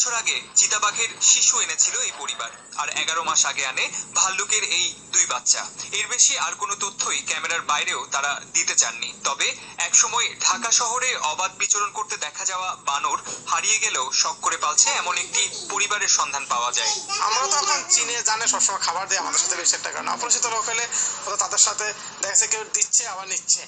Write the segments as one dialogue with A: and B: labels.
A: বছর আগে চিতাবাঘের শিশু এনেছিল এই পরিবার, আর 11 মাস আগে আনে ভাল্লুকের এই 2 বাচ্চা। এর বেশি আর কোনো তথ্যই ক্যামেরার বাইরেও তারা দিতে চাননি। তবে একসময় ঢাকা শহরে অবাধ বিচরণ করতে দেখা যাওয়া বানর হারিয়ে গেলেও শখ করে পালছে এমন একটি পরিবারের সন্ধান পাওয়া যায়।
B: আমরা তো এখন চিনে জানে সবসময় খাবার দিয়ে আমাদের সাথে বেশি একটা কারণ অপরিচিত লোক হলে তাদের সাথে দেখা যাচ্ছে কেউ দিচ্ছে আবার নিচ্ছে,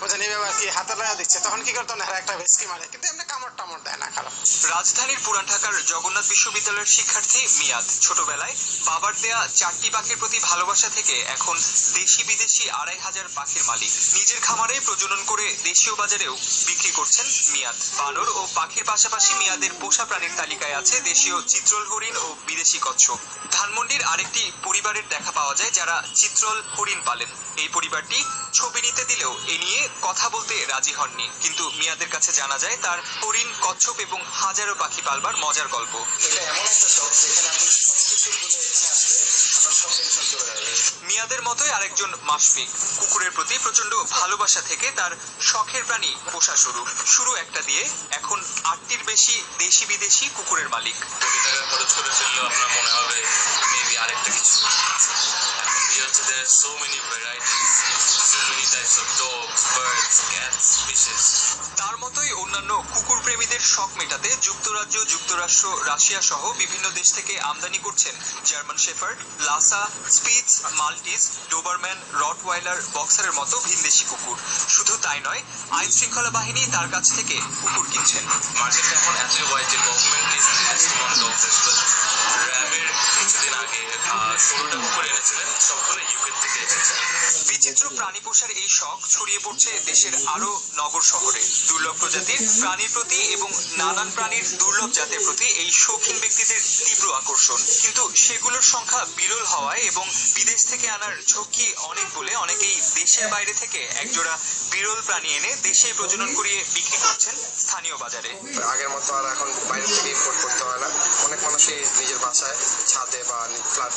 B: বুঝলেন, এইভাবে আর কি হাতে লাগা দিচ্ছে, তখন কি করতো না একটা ভেসকি মারে, কিন্তু এমনি কামড় টামড় দেয় না খারাপ।
A: রাজধানীর পুরান ঢাকার জগন্নাথ বিশ্ববিদ্যালয়ের শিক্ষার্থী মিয়াদ ছোটবেলায় বাবার দেয়া 4টি পাখির প্রতি ভালোবাসা থেকে এখন দেশি বিদেশি 2500 পাখির মালিক। নিজের খামারে প্রজনন করে দেশীয় বাজারেও বিক্রি করছেন মিয়াদ। বানর ও পাখির পাশাপাশি মিয়াদের পোষা প্রাণীর তালিকায় আছে দেশীয় চিত্রল হরিণ ও বিদেশি কচ্ছপ। ধানমন্ডির আরেকটি পরিবারের দেখা পাওয়া যায় যারা চিত্রল হরিণ পালেন। এই পরিবারটি ছবি নিতে দিলেও এ নিয়ে কথা বলতে রাজি হননি, কিন্তু মিয়াদের কাছে জানা যায় তার হরিণ, কচ্ছপ এবং হাজারো পাখি পালবার মজার গল্প।
B: এটা এমন একটা শখ যেখানে আপনি সবকিছু ভুলে এখানে আসলে আপনার সব টেনশন চলে যাবে।
A: মিয়াদের মতোই আরেকজন মাশফিক। কুকুরের প্রতি প্রচন্ড ভালোবাসা থেকে তার শখের প্রাণী পোষা শুরু একটা দিয়ে এখন 8টির বেশি দেশি বিদেশি কুকুরের মালিক।
C: কোটি টাকা খরচ করে ফেললেও আপনার মনে হবে মেবি আরেকটা কিছু। এখন দিয়ে হচ্ছে there are so many varieties, so many types of dogs, birds, cats, fishes.
A: তার মতোই অন্যান্য কুকুর প্রেমীদের শখ মেটাতে যুক্তরাজ্য, যুক্তরাষ্ট্র, রাশিয়া সহ বিভিন্ন দেশ থেকে আমদানি করছেন German shepherd, Lhasa, Spitz, মাল্টিজ, Dobermann, Rottweiler, বক্সারের মতো ভিনদেশি কুকুর। শুধু তাই নয়, আইন শৃঙ্খলা বাহিনী তার কাছ থেকে কুকুর কিনছেন।
C: মার্কেটটা এখন এতই ওয়াইড যে government is investing on dogs as well. র্যাবের কিছুদিন আগে 16টা কুকুর এনেছিলেন, সবগুলো ইউকে থেকে এসেছে।
A: বিচিত্র প্রাণী পোষার এই শখ ছড়িয়ে পড়ছে দেশের আরো নগর শহরে। দুর্লভ প্রজাতির প্রাণীর প্রতি এবং নানান প্রাণীর দুর্লভ জাতের প্রতি এই শৌখিন ব্যক্তিদের তীব্র আকর্ষণ। কিন্তু সেগুলোর সংখ্যা বিরল হওয়ায় এবং বিদেশ থেকে আনার ঝুঁকি অনেক বলে অনেকেই দেশের বাইরে থেকে একজোড়া বিরল প্রাণী এনে দেশে প্রজনন করিয়ে বিক্রি করছেন স্থানীয় বাজারে।
B: আগের মতো আর এখন বাইরে থেকে ইম্পোর্ট করতে হয় না, অনেক মানুষই নিজের বাসায় ছাদে বা ফ্ল্যাট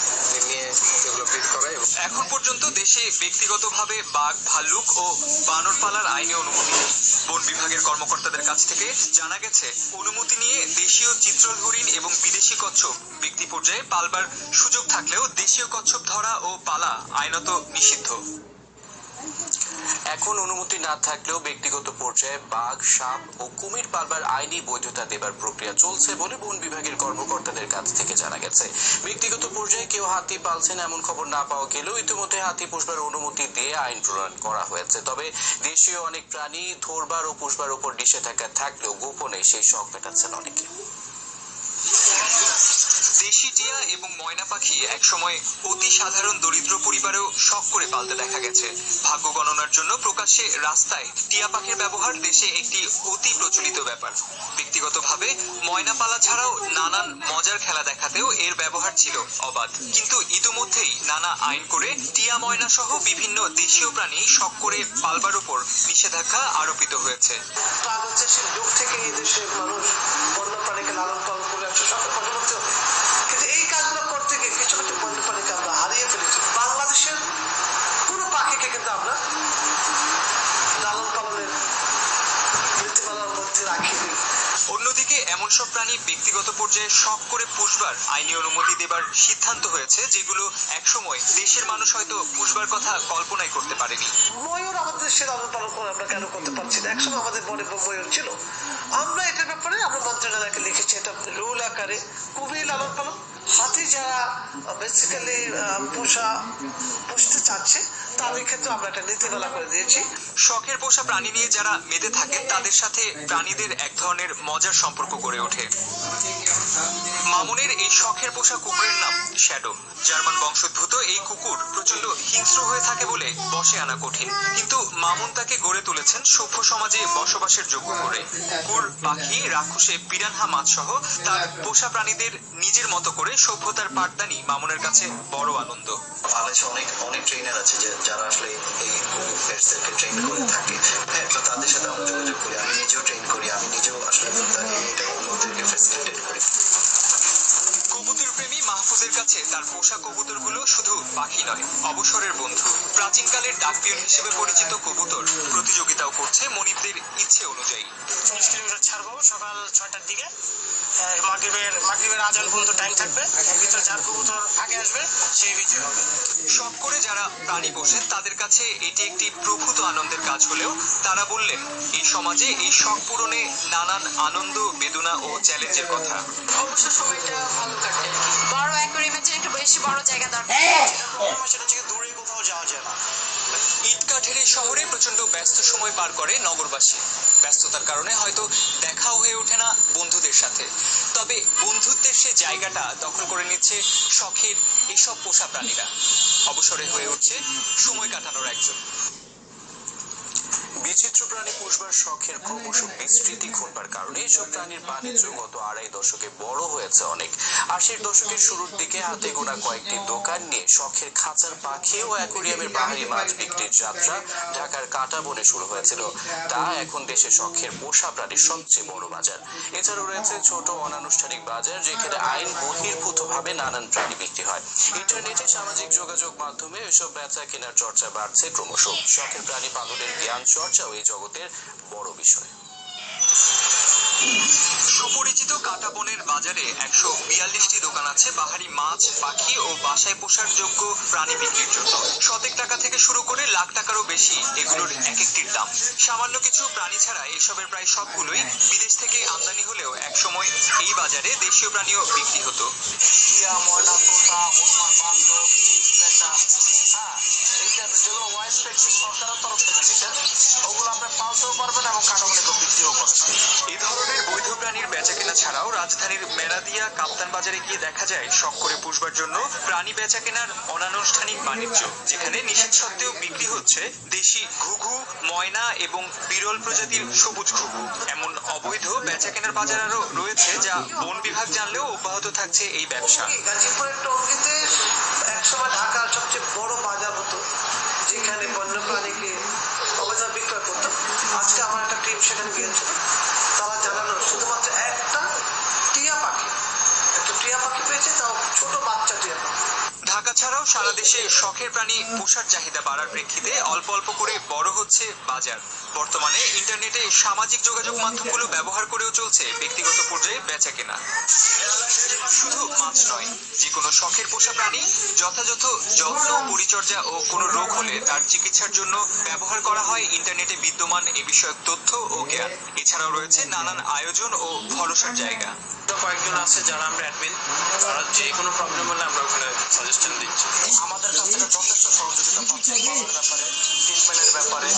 B: নিয়ে এগুলো ব্রিড করে।
A: এখন পর্যন্ত দেশে ব্যক্তিগতভাবে বাঘ, ভাল্লুক ও বানর পালার আইনি অনুমতি নেই। বন বিভাগের কর্মকর্তাদের কাছ থেকে জানা গেছে অনুমতি নিয়ে দেশীয় চিত্রল হরিণ এবং বিদেশি কচ্ছপ ব্যক্তি পর্যায়ে পালবার সুযোগ থাকলেও দেশীয় কচ্ছপ ধরা ও পালা আইনত নিষিদ্ধ।
D: এখন অনুমতি না থাকলেও ব্যক্তিগত পর্যায়ে বাঘ, সাপ ও কুমির পালবার আইনি বৈধতা দেবার প্রক্রিয়া চলছে বলে বন বিভাগের কর্মকর্তাদের কাছ থেকে জানা গেছে। ব্যক্তিগত পর্যায়ে কেউ হাতি পালছেন এমন খবর না পাওয়া গেলেও ইতিমধ্যে হাতি পুষবার অনুমতি দিয়ে আইন প্রণয়ন করা হয়েছে। তবে দেশীয় অনেক প্রাণী ধরবার ও পুষবার উপর নিষেধাজ্ঞা থাকলেও গোপনে সেই শখ মেটাচ্ছেন অনেকে।
A: দেশি টিয়া এবং ময়না পাখি একসময় অতি সাধারণ দরিদ্র পরিবারেও শখ করে পালতে দেখা গেছে। ভাগ্য গণনার জন্য প্রকাশ্যে রাস্তায় টিয়া পাখির ব্যবহার দেশে একটি অতি প্রচলিত ব্যাপার। ব্যক্তিগতভাবে ময়না পালা ছাড়াও নানান মজার খেলা দেখাতেও এর ব্যবহার ছিল অবাধ। কিন্তু ইতিমধ্যেই নানা আইন করে টিয়া, ময়না সহ বিভিন্ন দেশীয় প্রাণী শখ করে পালবার উপর নিষেধাজ্ঞা আরোপিত হয়েছে।
E: প্রাগৈতিহাসিক যুগ থেকে এই দেশের মানুষ বন্য প্রাণীকে লালন পালন করে একশো শখের পরবর্তী হবে, কিন্তু এই কাজগুলো করতে গিয়ে কিছু কিছু বন্য প্রাণীকে আমরা হারিয়ে ফেলেছি। বাংলাদেশের কোনো পাখিকে কিন্তু আমরা লালন পালনের নীতিমালার মধ্যে রাখিনি।
A: অন্যদিকে এমন সব প্রাণী ব্যক্তিগত পর্যায়ে শখ করে পুষবার আইনি অনুমতি দেবার সিদ্ধান্ত হয়েছে যেগুলো একসময় দেশের মানুষ হয়তো পুষবার কথা কল্পনাই করতে পারেনি।
E: ময়ূর আমাদের দেশে লালন পালন করে আমরা কেন করতে পারছি না? একসময় আমাদের বনে ময়ূর ছিল, আমরা এটার ব্যাপারে আমরা মন্ত্রণালয়কে লিখেছি এটা রুল আকারে। কুমির লালন পালন, হাতি যারা বেসিক্যালি পুষতে চাচ্ছে তাদের ক্ষেত্রে আমরা একটা নীতিমালা করে দিয়েছি।
A: শখের পোষা প্রাণী নিয়ে যারা মেতে থাকেন তাদের সাথে প্রাণীদের এক ধরনের মজার সম্পর্ক গড়ে ওঠে। মামুনের এই শখের পোষা কুকুরের নাম শ্যাডো। জার্মান বংশোদ্ভূত এই কুকুর প্রচন্ড হিংস্র হয়ে থাকে বলে বশে আনা কঠিন, কিন্তু মামুন তাকে গড়ে তুলেছেন সভ্য সমাজে বসবাসের যোগ্য করে। কুকুর, পাখি, রাক্ষসে পিরানহা মাছ সহ তার পোষা প্রাণীদের নিজের মতো করে সভ্যতার পাঠদানি মামুনের কাছে বড় আনন্দ।
F: বাংলাদেশে অনেক ট্রেনার আছে যারা আসলে এই পেটসদেরকে ট্রেন করে থাকে। হ্যাঁ, তো তাদের সাথে আমরা যোগাযোগ করি, আমি নিজেও ট্রেন করি, আমি নিজেও আসলে এটা ওদেরকে ফ্যাসিলিটেট করি।
A: কবুতর প্রেমী মাহফুজের কাছে তার পোষা কবুতরগুলো শুধু পাখি নয়, অবসরের বন্ধু। প্রাচীনকালের ডাকপিয়ন হিসেবে পরিচিত কবুতর প্রতিযোগিতাও করছে মনিবদের ইচ্ছে অনুযায়ী।
E: 30 কিলোমিটার ছাড়বো সকাল 6টার দিকে,
B: মাগরিবের আজান পর্যন্ত টাইম থাকবে, ভিতরে যার কবুতর আগে আসবে সেই বিজয় হবে।
A: শখ করে যারা প্রাণী পোষেন তাদের কাছে এটি একটি প্রভূত আনন্দের কাজ হলেও তারা বললেন এই সমাজে এই শখ পূরণে নানান আনন্দ বেদনা ও চ্যালেঞ্জের কথা।
G: অবসর সময়টা ভালো কাটে। বড় অ্যাকোয়ারিয়ামের জন্য একটু বেশি বড় জায়গা দরকার।
B: সেটা থেকে দূরে কোথাও যাওয়া যায় না।
A: ইটকাঠের এই শহরে প্রচন্ড ব্যস্ত সময় পার করে নগরবাসী। ব্যস্ততার কারণে হয়তো দেখা হয়ে ওঠে না বন্ধুদের সাথে, তবে বন্ধুত্বের সে জায়গাটা দখল করে নিচ্ছে শখের এসব পোষা প্রাণীরা। অবসরে হয়ে উঠছে সময় কাটানোর একজন।
D: বিচিত্র প্রাণী পুষবার শখের ক্রমশ বিস্তৃতি ঘটবার কারণে এসব প্রাণীর বাণিজ্য গত 2.5 দশকে বড় হয়েছে অনেক। 80-র দশকের শুরুর দিকে হাতে গোনা কয়েকটি দোকান নিয়ে শখের খাঁচার পাখি ও অ্যাকোয়ারিয়ামের বাহারি মাছ বিক্রির যাত্রা ঢাকার কাঁটাবনে শুরু হয়েছিল। তা এখন দেশে শখের পোষা প্রাণীর সবচেয়ে বড় বাজার। এছাড়াও রয়েছে ছোট অনানুষ্ঠানিক বাজার, যেখানে আইন বহির্ভূতভাবে নানান প্রাণী বিক্রি হয়। ইন্টারনেটে সামাজিক যোগাযোগ মাধ্যমে এসব বেচা কেনার চর্চা বাড়ছে ক্রমশ। শখের প্রাণী পালনের জ্ঞান চর্চাও এই জগতের বড় বিষয়।
A: সুপরিচিত কাঁটাবনের বাজারে 142টি দোকান আছে বাহারি মাছ, পাখি ও বাসায় পোষার যোগ্য প্রাণী বিক্রির জন্য। শতেক টাকা থেকে শুরু করে লাখ টাকারও বেশি এগুলোর এক একটির দাম। সামান্য কিছু প্রাণী ছাড়া এসবের প্রায় সবগুলোই বিদেশ থেকে আমদানি হলেও একসময় এই বাজারে দেশীয় প্রাণীও বিক্রি হতো।
E: টিয়া, ময়না, তোতা, হনুমান, বান্দর, পেঁচা, যেগুলো ওয়াইল্ড প্র্যাকটিস সরকারের তরফ থেকে নিচ্ছেন, ওগুলো আপনি পালতেও পারবেন এবং কাটামনে বিক্রিও করবেন।
A: এই ধরনের বৈধ প্রাণীর বেচাকেনা ছাড়াও রাজধানীর মেরাদিয়া কাপ্তান বাজারে গিয়ে দেখা যায় শখ করে পুষবার জন্য প্রাণী বেচাকেনার অনানুষ্ঠানিক বাণিজ্য, যেখানে নিষেধ সত্ত্বেও বিক্রি হচ্ছে দেশি ঘুঘু, ময়না এবং বিরল প্রজাতির সবুজ ঘুঘু। এমন অবৈধ বেচাকেনার বাজার আরও রয়েছে যা বন বিভাগ জানলেও অব্যাহত থাকছে এই ব্যবসা।
E: গাজীপুরের টঙ্গীতে একসময় ঢাকার সবচেয়ে বড় বাজার হতো, যেখানে বন্যপ্রাণীকে অবৈধ বিক্রয় করতো। আজকে আমার একটা টিম সেখানে গিয়েছে, তারা জানালো শুধুমাত্র একটা টিয়া পাখি পেয়েছে, তাও ছোট বাচ্চা টিয়া পাখি।
A: ঢাকা ছাড়াও সারা দেশে শখের প্রাণী পোষার চাহিদা বাড়ার প্রেক্ষিতে অল্প অল্প করে বড় হচ্ছে বাজার। বর্তমানে ইন্টারনেটে সামাজিক যোগাযোগ মাধ্যমগুলো ব্যবহার করেও চলছে ব্যক্তিগত পর্যায়ে বেচাকেনা। শুধু মাছ নয়, যে কোনো শখের পোষা প্রাণী যথাযথ যত্ন, পরিচর্যা ও কোনো রোগ হলে তার চিকিৎসার জন্য ব্যবহার করা হয় ইন্টারনেটে বিদ্যমান এ বিষয়ক তথ্য ও জ্ঞান। এছাড়াও রয়েছে নানান আয়োজন ও ভরসার জায়গা।
C: কয়েকজন আছে যারা আমরা অ্যাডমিন, তারা যে কোনো প্রবলেম হলে আমরা ওখানে সাজেশন দিচ্ছি।
E: আমাদের কাছ থেকে যথেষ্ট সহযোগিতা পাচ্ছে খাবারের ব্যাপারে, ট্রিটমেন্টের ব্যাপারে।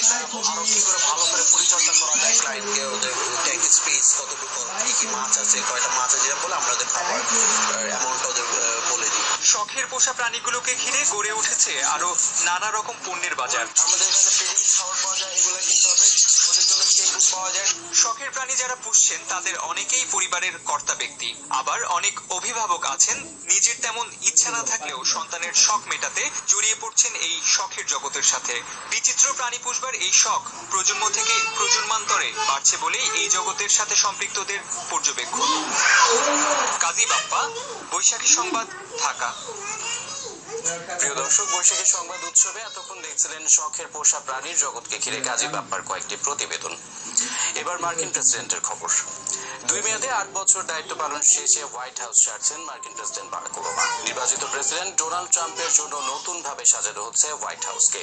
E: এটা আরো কি করে ভালো করে পরিচর্যা করা যায়,
F: ক্লায়েন্টকে ওদের ট্যাঙ্ক স্পেস কতটুকু, কি কি মাছ আছে, কয়টা মাছ আছে, যেটা বলে আমরা ওদের খাবার অ্যামাউন্টটা ওদের বলে দিই।
A: শখের পোষা প্রাণীগুলোকে ঘিরে গড়ে উঠেছে আরো নানা রকম পণ্যের বাজার।
E: আমাদের এখানে পেডিগ্রি খাবার পাওয়া যায়, এগুলো কিনতে হবে। ওদের জন্য চেম্বু পাওয়া যায়।
A: শখের প্রাণী যারা পুষছেন তাদের অনেকেই পরিবারের কর্তা ব্যক্তি, আবার অনেক অভিভাবক আছেন নিজের তেমন ইচ্ছা না থাকলেও সন্তানের শখ মেটাতে জড়িয়ে পড়ছেন এই শখের জগতের সাথে। বিচিত্র প্রাণী পুষবার এই শখ প্রজন্ম থেকে প্রজন্মান্তরে বাড়ছে বলেই এই জগতের সাথে সম্পৃক্তদের পর্যবেক্ষণ। কাজী বাপ্পা, বৈশাখী সংবাদ, ঢাকা।
D: প্রিয় দর্শক, বৈশাখী সংবাদ উৎসবে এতক্ষণ দেখছিলেন শখের পোষা প্রাণীর জগৎকে ঘিরে কাজী বাপ্পার কয়েকটি প্রতিবেদন। এবার মার্কিন প্রেসিডেন্টের খবর। 2 মেয়াদে 8 বছর দায়িত্ব পালন শেষে হোয়াইট হাউস ছাড়ছেন মার্কিন প্রেসিডেন্ট বারাক ওবামা। নির্বাচিত প্রেসিডেন্ট ডোনাল্ড ট্রাম্পের জন্য নতুন ভাবে সাজানো হচ্ছে হোয়াইট হাউসকে।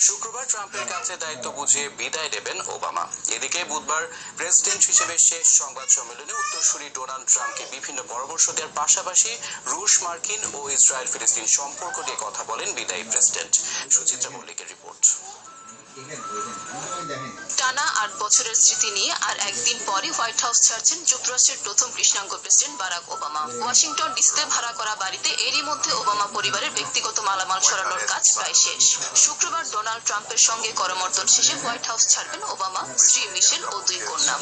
D: শুক্রবার ট্রাম্পের কাছে দায়িত্ব বুঝিয়ে বিদায় নেবেন ওবামা। এদিকে বুধবার প্রেসিডেন্ট হিসেবে শেষ সংবাদ সম্মেলনে উত্তরসূরি ডোনাল্ড ট্রাম্পকে বিভিন্ন পরামর্শ দেওয়ার পাশাপাশি রুশ, মার্কিন ও ইসরায়েল ফিলিস্তিন সম্পর্ক নিয়ে কথা বলেন বিদায়ী প্রেসিডেন্ট। সুচিত্রা মল্লিকের রিপোর্ট।
G: টানা 8 বছরের স্মৃতি নিয়ে আর একদিন পরে হোয়াইট হাউস ছাড়ছেন যুক্তরাষ্ট্রের প্রথম কৃষ্ণাঙ্গ প্রেসিডেন্ট বারাক ওবামা। ওয়াশিংটন ডিসিতে ভাড়া করা বাড়িতে এরই মধ্যে ওবামা পরিবারের ব্যক্তিগত মালামাল সরানোর কাজ প্রায় শেষ। শুক্রবার ডোনাল্ড ট্রাম্পের সঙ্গে করমর্দন শেষে হোয়াইট হাউস ছাড়বেন ওবামা, স্ত্রী মিশেল ও 2 কন্যা।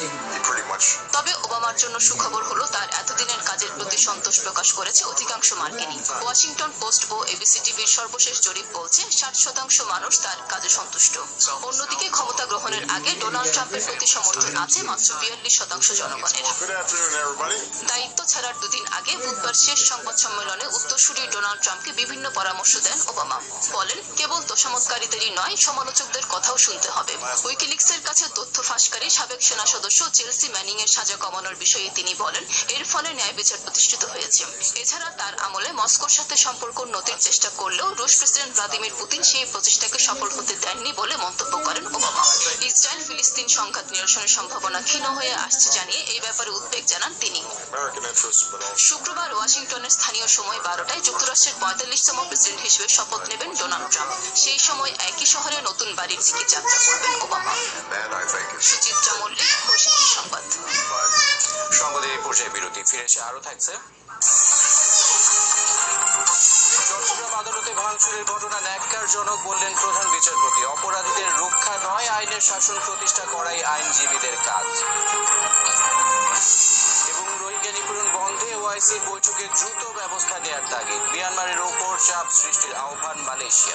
G: তবে ওবামার জন্য সুখবর হলো তার এতদিনের কাজের প্রতি সন্তোষ প্রকাশ করেছে অধিকাংশ মার্কিনী। ওয়াশিংটন পোস্ট ও এবিসি টিভির সর্বশেষ জরিপ বলছে 60% মানুষ তার কাজে সন্তুষ্ট। অন্যদিকে ক্ষমতা গ্রহণের আগে সঙ্গে ডোনাল্ড ট্রাম্পের প্রতি সমর্থন আছে মাত্র 42% জনগণের। দায়িত্ব ছাড়ার দুদিন আগে বুধবার শেষ সংবাদ সম্মেলনে উত্তরসূরি ডোনাল্ড ট্রাম্পকে বিভিন্ন পরামর্শ দেন ওবামা। বলেন, কেবল তোষামোদকারীদেরই নয়, সমালোচকদের কথাও শুনতে হবে। উইকিলিক্সের কাছে তথ্য ফাঁসকারী সাবেক সেনা সদস্য চেলসি ম্যানিং এর সাজা কমানোর বিষয়ে তিনি বলেন, এর ফলে ন্যায় বিচার প্রতিষ্ঠিত হয়েছে। এছাড়া তার আমলে মস্কোর সাথে সম্পর্ক উন্নতির চেষ্টা করলেও রুশ প্রেসিডেন্ট ভ্লাদিমির পুতিন সেই প্রচেষ্টাকে সফল হতে দেননি বলে মন্তব্য করেন ওবামা। ইসরায়েল ফিলিস্তিন সংঘাত নিরসনের সম্ভাবনা ক্ষীণ হয়ে আসছে জানিয়ে এই ব্যাপারে উদ্বেগ জানান তিনি। শুক্রবার ওয়াশিংটনের স্থানীয় সময় 12টায় যুক্তরাষ্ট্রের 45তম প্রেসিডেন্ট হিসেবে শপথ নেবেন ডোনাল্ড ট্রাম্প। সেই সময় একই শহরে নতুন বাড়ির দিকে যাত্রা করবেন ওবামা। সুচিত্রা মল্লিক, বৈশাখী সংবাদ।
D: সংবাদের এই পর্যায়ে বিরতি, ফিরে এসে আরো থাকছে। চট্টগ্রাম আদালতে ভাঙচুরের ঘটনা ন্যাক্কারজনক বললেন প্রধান বিচারপতি। অপরাধীদের রক্ষা নয়, আইনের শাসন প্রতিষ্ঠা করাই আইনজীবীদের কাজ। এবং রোহিঙ্গা নিপীড়ন বন্ধে ওআইসির বৈঠকে দ্রুত ব্যবস্থা নেয়ার তাগিদ। মিয়ানমারের ওপর চাপ সৃষ্টির আহ্বান মালয়েশিয়া।